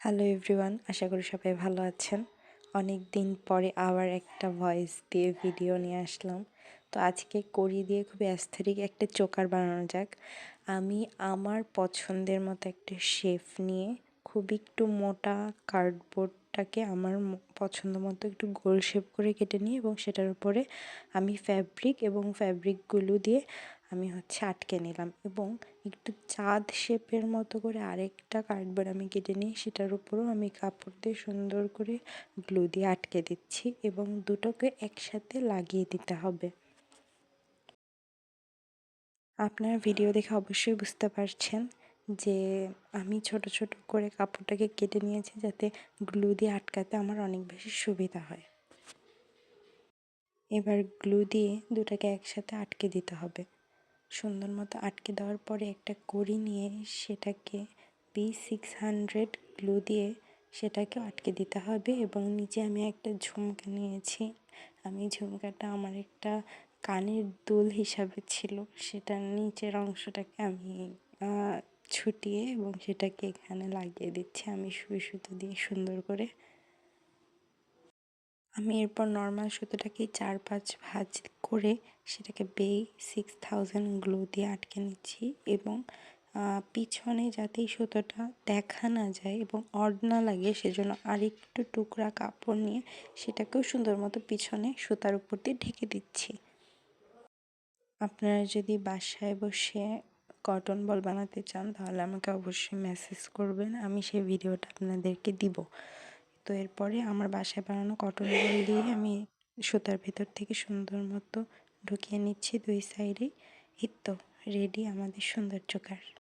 Hello everyone, আশা করি সবাই ভালো আছেন। অনেক দিন পরে আবার একটা ভয়েস দিয়ে ভিডিও নিয়ে আসলাম। তো আজকে কড়ি দিয়ে খুবই অ্যাস্থেটিক একটা চোকার বানানো যাক। আমি আমার পছন্দের মতো একটা শেপ নিয়ে খুব একটু মোটা কার্ডবোর্ডটাকে আমার পছন্দ মতো একটু গোল শেপ করে কেটে নিই এবং সেটার উপরে আমি ফ্যাব্রিকগুলো দিয়ে আমি আটকে নিলাম এবং একটু চাঁদ শেপের মতো করে আরেকটা কার্ডবোর্ড আমি কেটে নিই, সেটার উপরেও আমি কাপড় দিয়ে সুন্দর করে গ্লু দিয়ে আটকে দিচ্ছি এবং দুটোকে একসাথে লাগিয়ে দিতে হবে। আপনারা ভিডিও দেখে অবশ্যই বুঝতে পারছেন যে আমি ছোট ছোট করে কাপড়টাকে কেটে নিয়েছি যাতে গ্লু দিয়ে আটকাতে আমার অনেক বেশি সুবিধা হয়। এবার গ্লু দিয়ে দুটাকে একসাথে আটকে দিতে হবে। সুন্দর মতো আটকে দেওয়ার পরে একটা কড়ি নিয়ে সেটাকে B600 গ্লু দিয়ে সেটাকে আটকে দিতে হবে এবং নিচে আমি একটা ঝুমকা নিয়েছি। আমি ঝুমকাটা আমার একটা কানের দুল হিসাবে ছিল, সেটার নিচের অংশটাকে আমি ছুটিয়ে এবং সেটাকে এখানে লাগিয়ে দিচ্ছি আমি সুই সুতো দিয়ে সুন্দর করে। আমি এরপর নর্মাল সুতোটাকে 4-5 ভাঁজ করে সেটাকে B6000 গ্লু দিয়ে আটকে নিচ্ছি এবং পিছনে যাতে এই সুতোটা দেখা না যায় এবং অড না লাগে সেজন্য আরেকটু টুকরা কাপড় নিয়ে সেটাকেও সুন্দর মতো পিছনে সুতার উপর দিয়ে ঢেকে দিচ্ছি। আপনারা যদি বাসায় বসে কটন বল বানাতে চান তাহলে আমাকে অবশ্যই মেসেজ করবেন, আমি সেই ভিডিওটা আপনাদেরকে দিব। তো এরপরে আমার বাসায় বানানো কটন বল দিয়ে আমি সুতার ভেতর থেকে সুন্দর মতো ঢুকিয়ে নিচ্ছি দুই সাইডে। এই তো রেডি আমাদের সুন্দর চোকার।